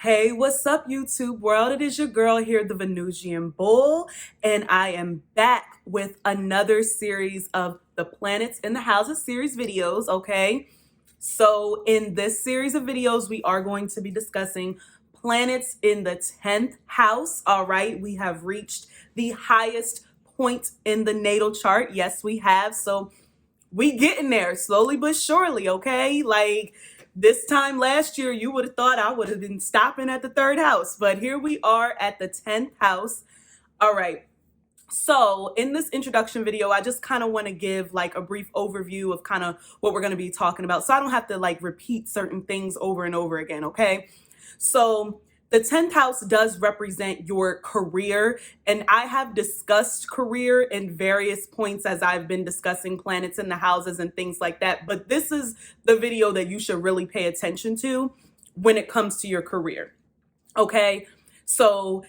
Hey, what's up, YouTube world? It is your girl here, the Venusian Bull, and I am back with another series of the Planets in the Houses series videos, okay? So in this series of videos, we are going to be discussing planets in the 10th house, all right? We have reached the highest point in the natal chart. Yes, we have. So we getting there slowly but surely, okay? Like this time last year, you would have thought I would have been stopping at the third house, but here we are at the 10th house. All right. So in this introduction video, I just kind of want to give like a brief overview of kind of what we're going to be talking about. So I don't have to like repeat certain things over and over again, okay? So the 10th house does represent your career, and I have discussed career in various points as I've been discussing planets in the houses and things like that. But this is the video that you should really pay attention to when it comes to your career. Okay. So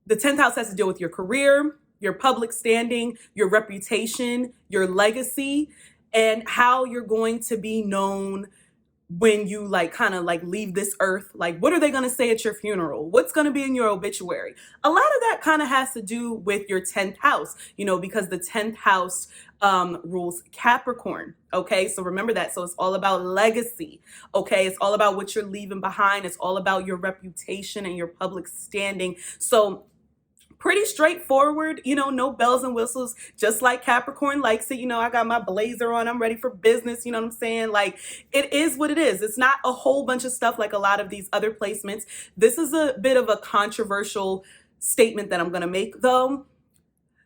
the 10th house has to deal with your career, your public standing, your reputation, your legacy, and how you're going to be known when you like kind of like leave this earth. Like, what are they going to say at your funeral? What's going to be in your obituary? A lot of that kind of has to do with your 10th house, because the 10th house rules Capricorn. Okay, so remember that. So it's all about legacy. Okay, it's all about what you're leaving behind. It's all about your reputation and your public standing. So pretty straightforward, no bells and whistles, just like Capricorn likes it. I got my blazer on, I'm ready for business, you know what I'm saying? Like, it is what it is. It's not a whole bunch of stuff like a lot of these other placements. This is a bit of a controversial statement that I'm going to make, though.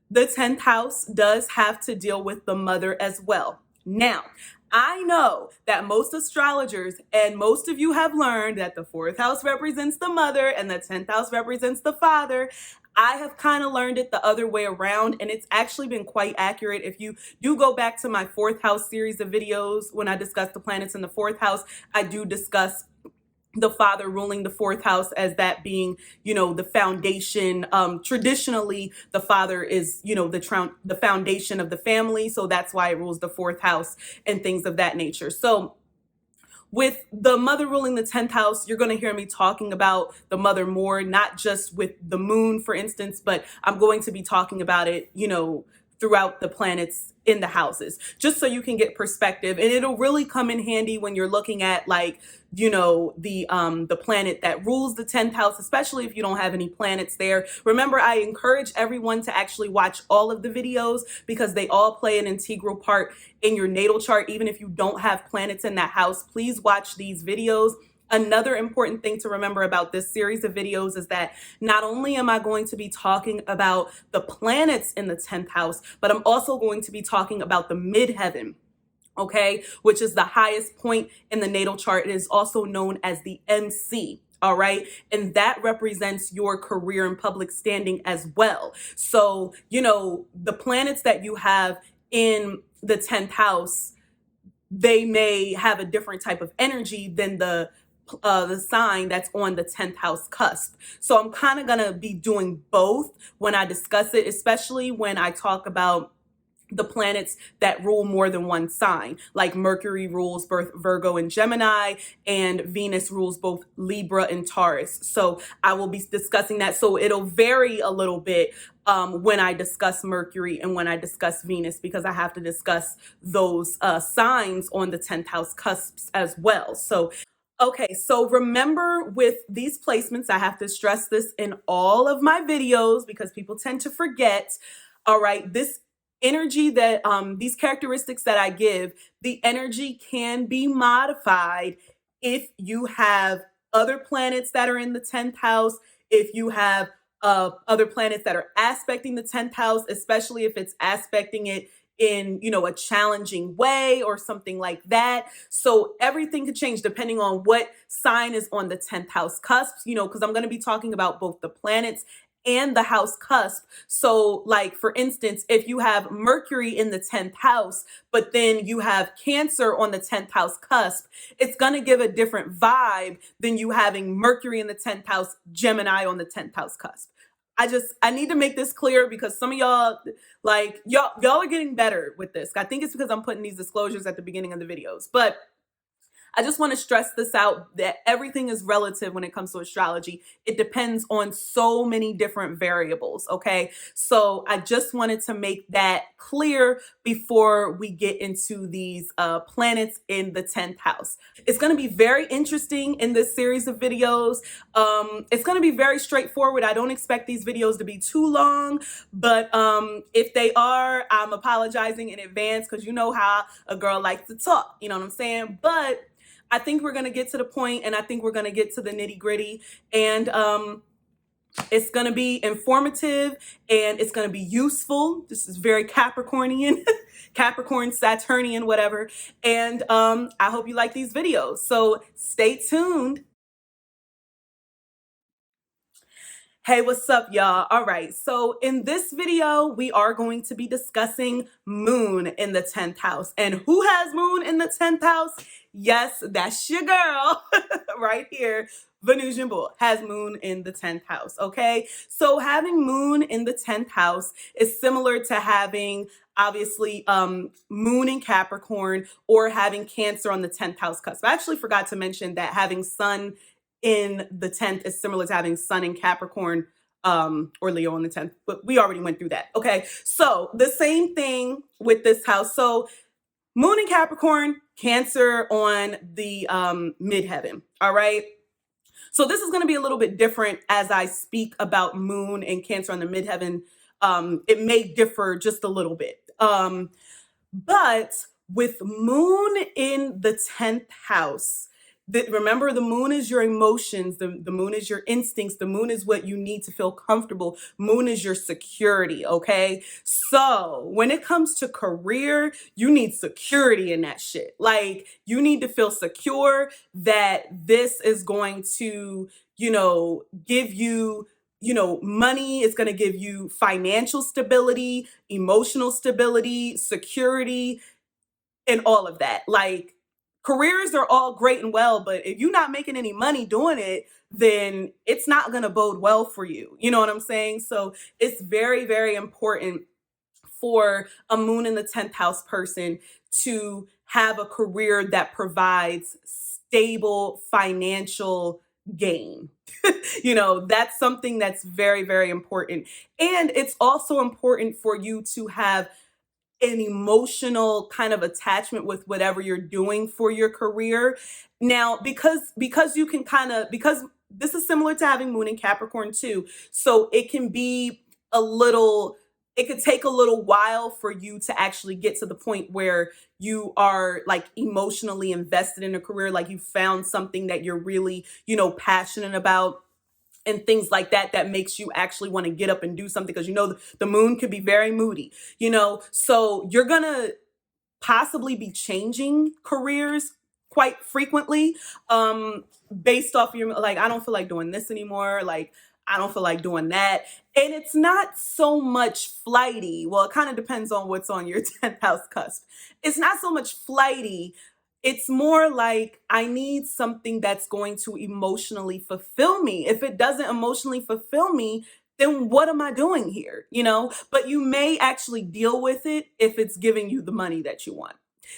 The 10th house does have to deal with the mother as well. Now, I know that most astrologers and most of you have learned that the 4th house represents the mother and the 10th house represents the father. I have kind of learned it the other way around, and it's actually been quite accurate. If you do go back to my 4th house series of videos, when I discuss the planets in the 4th house, I do discuss the father ruling the 4th house as that being, the foundation. Traditionally, the father is, the foundation of the family. So that's why it rules the 4th house and things of that nature. So with the mother ruling the 10th house, you're going to hear me talking about the mother more, not just with the moon, for instance, but I'm going to be talking about it, throughout the planets in the houses, just so you can get perspective. And it'll really come in handy when you're looking at like, the planet that rules the 10th house, especially if you don't have any planets there. Remember, I encourage everyone to actually watch all of the videos because they all play an integral part in your natal chart. Even if you don't have planets in that house, please watch these videos. Another important thing to remember about this series of videos is that not only am I going to be talking about the planets in the 10th house, but I'm also going to be talking about the midheaven, okay, which is the highest point in the natal chart. It is also known as the MC. All right. And that represents your career and public standing as well. So, the planets that you have in the 10th house, they may have a different type of energy than the sign that's on the 10th house cusp. So I'm kind of going to be doing both when I discuss it, especially when I talk about the planets that rule more than one sign, like Mercury rules both Virgo and Gemini, and Venus rules both Libra and Taurus. So I will be discussing that. So it'll vary a little bit when I discuss Mercury and when I discuss Venus, because I have to discuss those signs on the 10th house cusps as well. So okay, so remember with these placements, I have to stress this in all of my videos because people tend to forget. All right, this energy that these characteristics that I give, the energy can be modified if you have other planets that are in the 10th house, if you have other planets that are aspecting the 10th house, especially if it's aspecting it in, a challenging way or something like that. So everything could change depending on what sign is on the 10th house cusp, because I'm going to be talking about both the planets and the house cusp. So like, for instance, if you have Mercury in the 10th house, but then you have Cancer on the 10th house cusp, it's going to give a different vibe than you having Mercury in the 10th house, Gemini on the 10th house cusp. I need to make this clear because some of y'all, like, y'all are getting better with this. I think it's because I'm putting these disclosures at the beginning of the videos. But I just want to stress this out, that everything is relative when it comes to astrology. It depends on so many different variables, okay? So I just wanted to make that clear before we get into these planets in the 10th house. It's going to be very interesting in this series of videos. It's going to be very straightforward. I don't expect these videos to be too long, but if they are, I'm apologizing in advance because you know how a girl likes to talk, you know what I'm saying? But I think we're going to get to the point, and I think we're going to get to the nitty gritty, and it's going to be informative, and it's going to be useful. This is very Capricornian, Capricorn, Saturnian, whatever. And I hope you like these videos. So stay tuned. Hey, what's up, y'all? All right, so in this video, we are going to be discussing Moon in the 10th house. And who has Moon in the 10th house? Yes, that's your girl right here. Venusian Bull has Moon in the 10th house, okay? So having Moon in the 10th house is similar to having, obviously, Moon in Capricorn or having Cancer on the 10th house cusp. I actually forgot to mention that having Sun in the 10th is similar to having Sun in Capricorn or Leo in the 10th, but we already went through that. Okay, so the same thing with this house. So Moon in Capricorn, Cancer on the midheaven. All right. So this is going to be a little bit different as I speak about Moon and Cancer on the midheaven. It may differ just a little bit. But with Moon in the 10th house, remember, the moon is your emotions, the moon is your instincts, the moon is what you need to feel comfortable, moon is your security, okay? So when it comes to career, you need security in that shit. Like, you need to feel secure that this is going to, give you, money. It's going to give you financial stability, emotional stability, security, and all of that. Like, careers are all great and well, but if you're not making any money doing it, then it's not going to bode well for you. You know what I'm saying? So it's very, very important for a Moon in the 10th house person to have a career that provides stable financial gain. That's something that's very, very important. And it's also important for you to have an emotional kind of attachment with whatever you're doing for your career. Now, because you can because this is similar to having Moon in Capricorn too. So it can be it could take a little while for you to actually get to the point where you are like emotionally invested in a career, like you found something that you're really, passionate about, and things like that makes you actually want to get up and do something, because the moon could be very moody, so you're gonna possibly be changing careers quite frequently, based off your, like, I don't feel like doing this anymore, like I don't feel like doing that. And it's not so much flighty. Well, it kind of depends on what's on your 10th house cusp. It's not so much flighty. It's more like, I need something that's going to emotionally fulfill me. If it doesn't emotionally fulfill me, then what am I doing here? But you may actually deal with it if it's giving you the money that you want.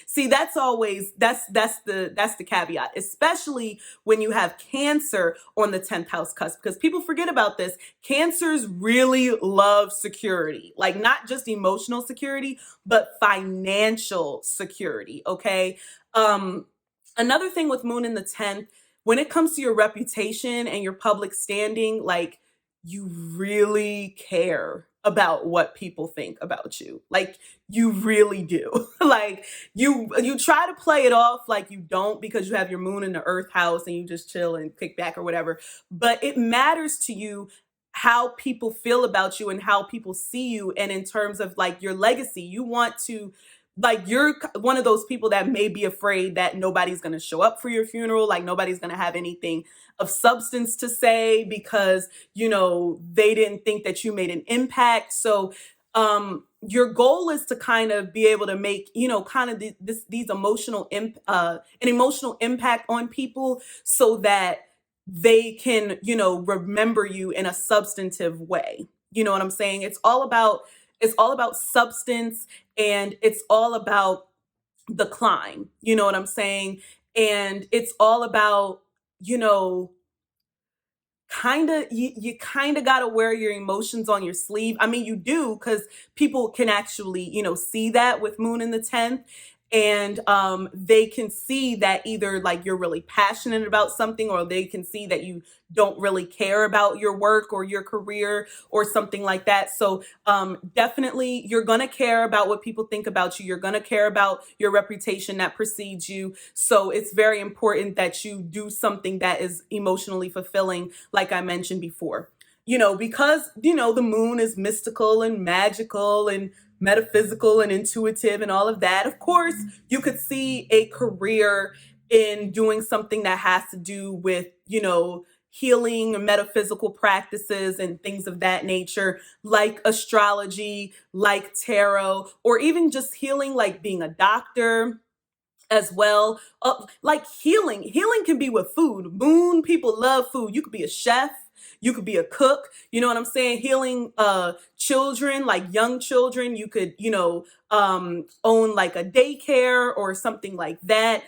See, that's the caveat, especially when you have Cancer on the 10th house cusp, because people forget about this. Cancers really love security, like not just emotional security, but financial security. Okay. Another thing with Moon in the 10th, when it comes to your reputation and your public standing, like, you really care about what people think about you. Like, you really do. Like, you try to play it off like you don't, because you have your Moon in the Earth house and you just chill and kick back or whatever. But it matters to you how people feel about you and how people see you, and in terms of like your legacy. You want to, like, you're one of those people that may be afraid that nobody's going to show up for your funeral, like nobody's going to have anything of substance to say because they didn't think that you made an impact. So your goal is to kind of be able to make kind of these an emotional impact on people, so that they can remember you in a substantive way. You know what I'm saying? It's all about substance, and it's all about the climb. You know what I'm saying? And it's all about, you know, you kind of got to wear your emotions on your sleeve. I mean, you do, because people can actually, see that with Moon in the 10th. And they can see that either like you're really passionate about something, or they can see that you don't really care about your work or your career or something like that. So definitely you're going to care about what people think about you. You're going to care about your reputation that precedes you. So it's very important that you do something that is emotionally fulfilling, like I mentioned before. Because, the moon is mystical and magical and metaphysical and intuitive and all of that. Of course, you could see a career in doing something that has to do with, healing and metaphysical practices and things of that nature, like astrology, like tarot, or even just healing, like being a doctor as well. Like healing can be with food. Moon people love food. You could be a chef, you could be a cook, you know what I'm saying? Healing children, like young children. You could, own like a daycare or something like that.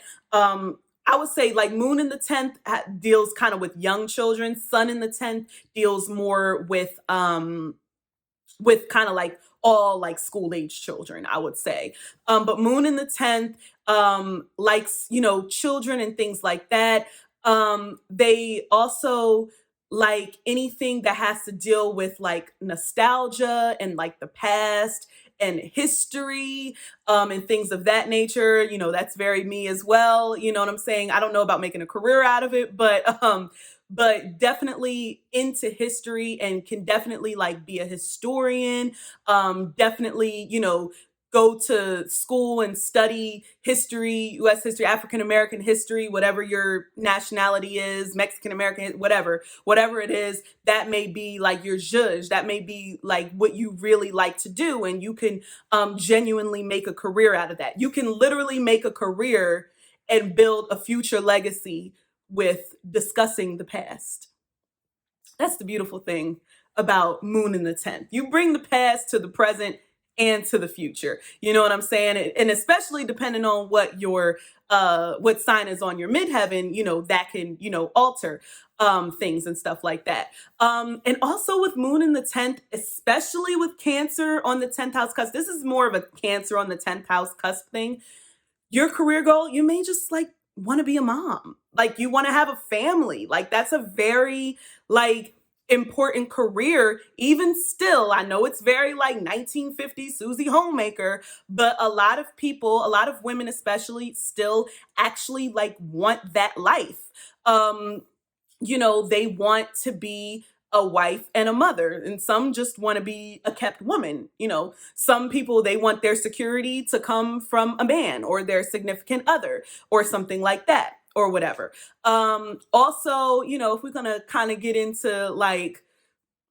I would say like Moon in the 10th deals kind of with young children. Sun in the 10th deals more with kind of like all like school age children, I would say. But Moon in the 10th likes, children and things like that. They also like anything that has to deal with like nostalgia and like the past and history, and things of that nature. That's very me as well. You know what I'm saying? I don't know about making a career out of it, but definitely into history and can definitely like be a historian. Definitely, go to school and study history, US history, African American history, whatever your nationality is, Mexican American, whatever it is. That may be like your zhuzh, that may be like what you really like to do, and you can genuinely make a career out of that. You can literally make a career and build a future legacy with discussing the past. That's the beautiful thing about Moon in the 10th. You bring the past to the present and to the future. You know what I'm saying? And especially depending on what sign is on your midheaven, that can, alter things and stuff like that. And also with Moon in the 10th, especially with Cancer on the 10th house cusp, this is more of a Cancer on the 10th house cusp thing. Your career goal, you may just like want to be a mom. Like you want to have a family. Like that's a very like important career. Even still, I know it's very like 1950s Susie Homemaker, but a lot of people, a lot of women especially, still actually like want that life. They want to be a wife and a mother, and some just want to be a kept woman. Some people, they want their security to come from a man or their significant other or something like that or whatever. Also, if we're gonna kind of get into like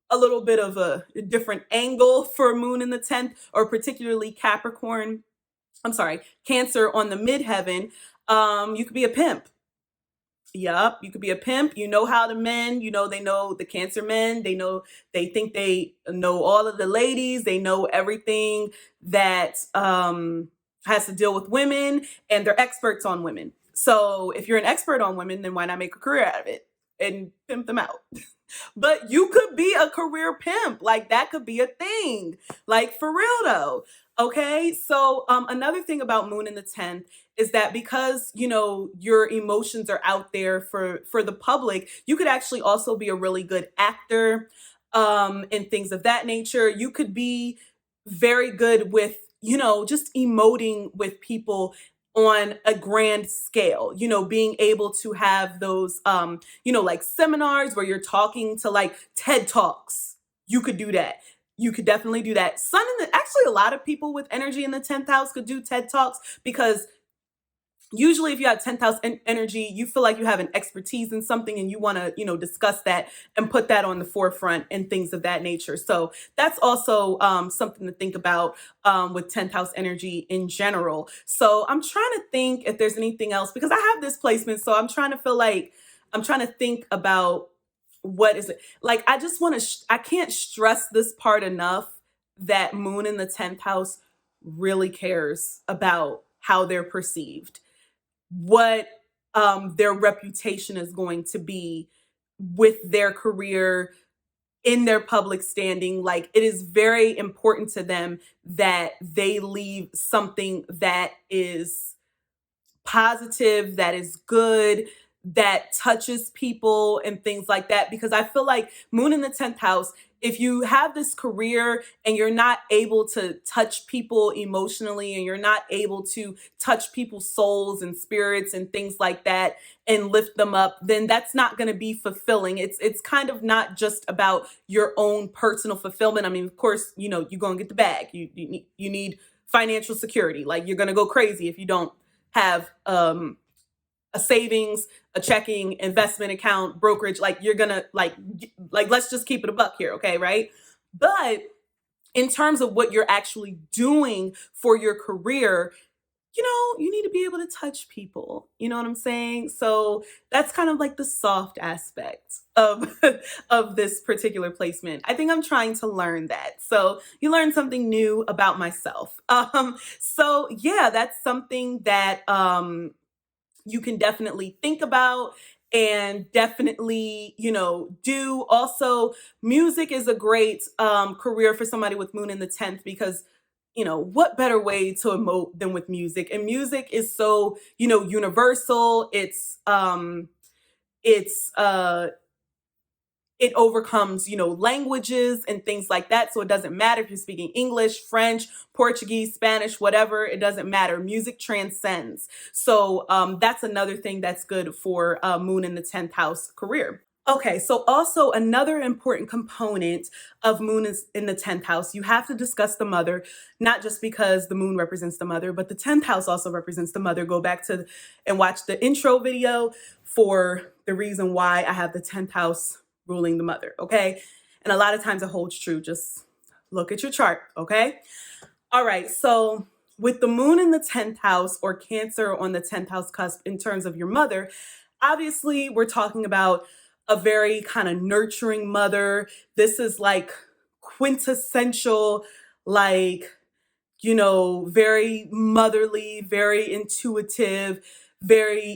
a little bit of a different angle for Moon in the 10th, or particularly Cancer on the midheaven, you could be a pimp. Yup, you could be a pimp. You know how the men, they know the Cancer men. They think they know all of the ladies. They know everything that has to deal with women, and they're experts on women. So if you're an expert on women, then why not make a career out of it and pimp them out? But you could be a career pimp. Like that could be a thing. Like for real though. Okay. So another thing about Moon in the 10th is that because, your emotions are out there for the public, you could actually also be a really good actor, and things of that nature. You could be very good with, just emoting with people on a grand scale, being able to have those like seminars where you're talking to like TED Talks. You could do that. You could definitely do that. Actually, a lot of people with energy in the 10th house could do TED Talks, because usually if you have 10th house energy, you feel like you have an expertise in something and you want to, discuss that and put that on the forefront and things of that nature. So that's also something to think about with 10th house energy in general. So I'm trying to think if there's anything else, because I have this placement. So I'm trying to think about what is it. Like, I just want to, I can't stress this part enough, that Moon in the 10th house really cares about how they're perceived. What their reputation is going to be with their career in their public standing. Like, it is very important to them that they leave something that is positive, that is good, that touches people and things like that. Because I feel like Moon in the 10th house, if you have this career and you're not able to touch people emotionally, and you're not able to touch people's souls and spirits and things like that and lift them up, then that's not going to be fulfilling. It's kind of not just about your own personal fulfillment. I mean, of course, you're going to get the bag. You need financial security. Like, you're going to go crazy if you don't have a savings, a checking, investment account, brokerage. Like, you're gonna like let's just keep it a buck here, okay, right? But in terms of what you're actually doing for your career, you need to be able to touch people. You know what I'm saying? So that's kind of like the soft aspect of of this particular placement. I think I'm trying to learn that. So you learn something new about myself. So yeah, that's something that you can definitely think about and definitely, do. Also, music is a great career for somebody with Moon in the 10th, because what better way to emote than with music? And music is so, universal. It's it overcomes, languages and things like that. So it doesn't matter if you're speaking English, French, Portuguese, Spanish, whatever, it doesn't matter. Music transcends. So that's another thing that's good for Moon in the 10th house career. Okay, so also another important component of Moon is in the 10th house. You have to discuss the mother, not just because the moon represents the mother, but the 10th house also represents the mother. Go back to and watch the intro video for the reason why I have the 10th house ruling the mother, okay? And a lot of times it holds true. Just look at your chart, okay? All right, so with the moon in the 10th house, or Cancer on the 10th house cusp in terms of your mother, obviously we're talking about a very kind of nurturing mother. This is like quintessential, like, very motherly, very intuitive, very,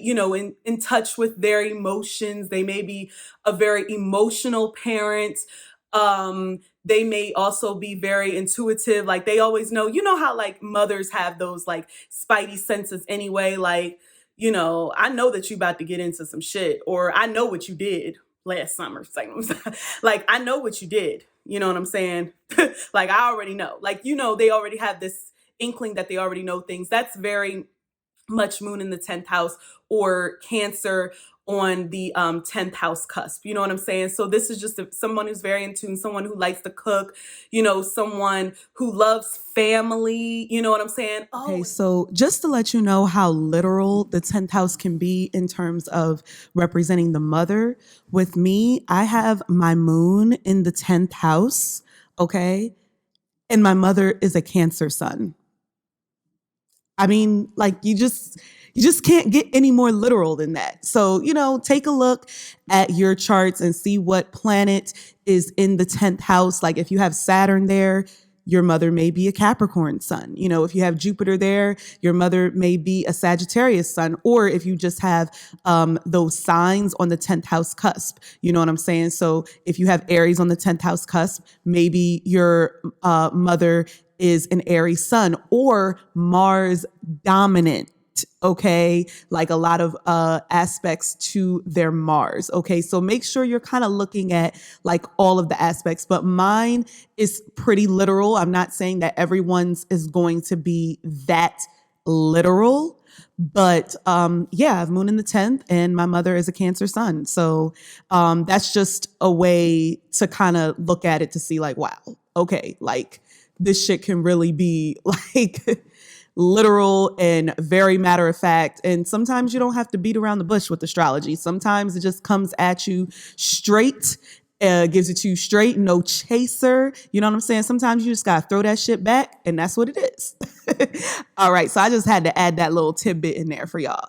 in touch with their emotions. They may be a very emotional parent. They may also be very intuitive. Like, they always know, how like mothers have those like spidey senses anyway. Like, I know that you about to get into some shit, or I know what you did last summer. Like, I know what you did. You know what I'm saying? Like, I already know. Like, they already have this inkling that they already know things. That's very much Moon in the 10th house, or Cancer on the 10th house cusp. You know what I'm saying? So this is just someone who's very in tune, someone who likes to cook, someone who loves family. You know what I'm saying? Okay, so just to let you know how literal the 10th house can be in terms of representing the mother, with me, I have my moon in the 10th house, okay? And my mother is a Cancer sun. I mean, like, you just can't get any more literal than that. So, take a look at your charts and see what planet is in the 10th house. Like, if you have Saturn there, your mother may be a Capricorn sun. If you have Jupiter there, your mother may be a Sagittarius sun. Or if you just have those signs on the 10th house cusp, you know what I'm saying? So if you have Aries on the 10th house cusp, maybe your mother is an Aries sun, or Mars dominant. Okay, like a lot of aspects to their Mars. Okay, so make sure you're kind of looking at like all of the aspects, but mine is pretty literal. I'm not saying that everyone's is going to be that literal, but yeah, I have Moon in the 10th, and my mother is a Cancer sun. So that's just a way to kind of look at it to see like, wow, okay, like this shit can really be like literal and very matter of fact. And sometimes you don't have to beat around the bush with astrology. Sometimes it just comes at you straight, gives it to you straight, no chaser. You know what I'm saying? Sometimes you just got to throw that shit back, and that's what it is. All right. So I just had to add that little tidbit in there for y'all.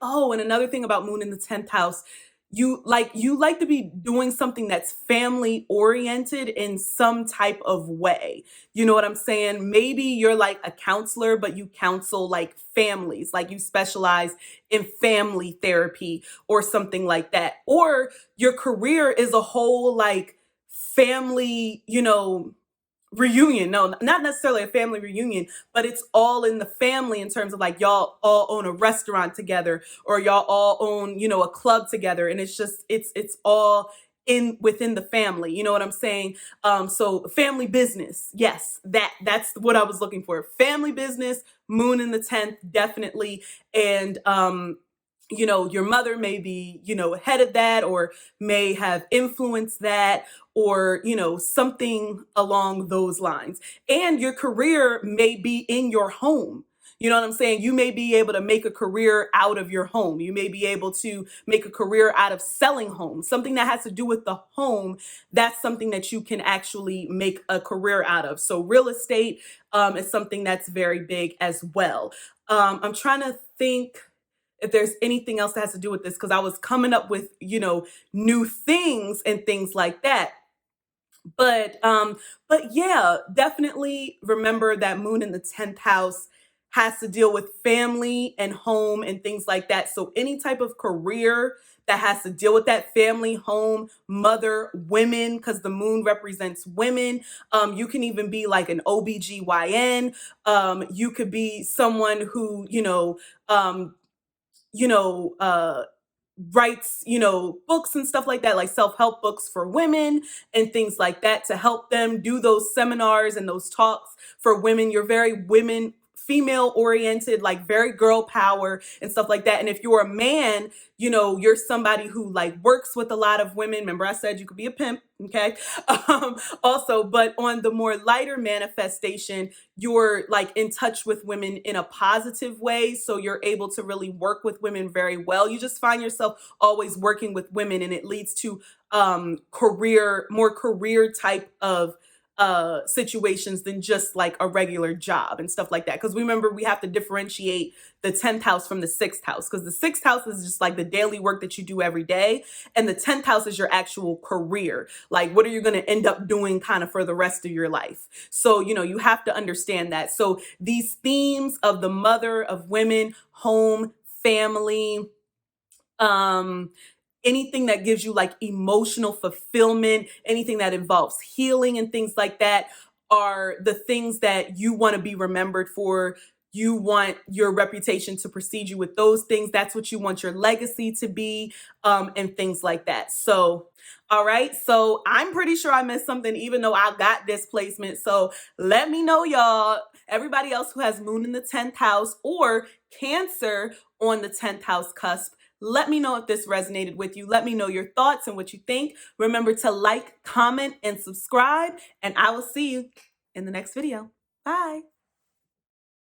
Oh, and another thing about Moon in the 10th house, you like to be doing something that's family oriented in some type of way. You know what I'm saying? Maybe you're like a counselor, but you counsel like families, like you specialize in family therapy or something like that. Or your career is a whole like family, reunion. No, not necessarily a family reunion, but it's all in the family in terms of like y'all all own a restaurant together, or y'all all own, a club together, and it's all in within the family. You know what I'm saying? So family business. Yes, that's what I was looking for. Family business, moon in the 10th, definitely. And your mother may be, head of that, or may have influenced that, or, something along those lines. And your career may be in your home. You know what I'm saying? You may be able to make a career out of your home. You may be able to make a career out of selling homes. Something that has to do with the home, that's something that you can actually make a career out of. So real estate is something that's very big as well. I'm trying to think if there's anything else that has to do with this, because I was coming up with, new things and things like that. But yeah, definitely remember that moon in the 10th house has to deal with family and home and things like that. So any type of career that has to deal with that, family, home, mother, women, because the moon represents women. You can even be like an OBGYN. You could be someone who, um, you know, uh, writes, books and stuff like that, like self-help books for women and things like that, to help them do those seminars and those talks for women. You're very women, female oriented, like very girl power and stuff like that. And if you're a man, you're somebody who like works with a lot of women. Remember I said you could be a pimp, okay? Also, but on the more lighter manifestation, you're like in touch with women in a positive way. So you're able to really work with women very well. You just find yourself always working with women, and it leads to more career type of situations than just like a regular job and stuff like that. Because remember, we have to differentiate the 10th house from the 6th house, because the 6th house is just like the daily work that you do every day, and the 10th house is your actual career. Like, what are you going to end up doing kind of for the rest of your life? So, you have to understand that. So these themes of the mother, of women, home, family, um anything that gives you like emotional fulfillment, anything that involves healing and things like that, are the things that you want to be remembered for. You want your reputation to precede you with those things. That's what you want your legacy to be, and things like that. So, all right. So I'm pretty sure I missed something, even though I got displacement. So let me know, y'all. Everybody else who has moon in the 10th house or Cancer on the 10th house cusp, let me know if this resonated with you. Let me know your thoughts and what you think. Remember to like, comment, and subscribe, and I will see you in the next video. Bye.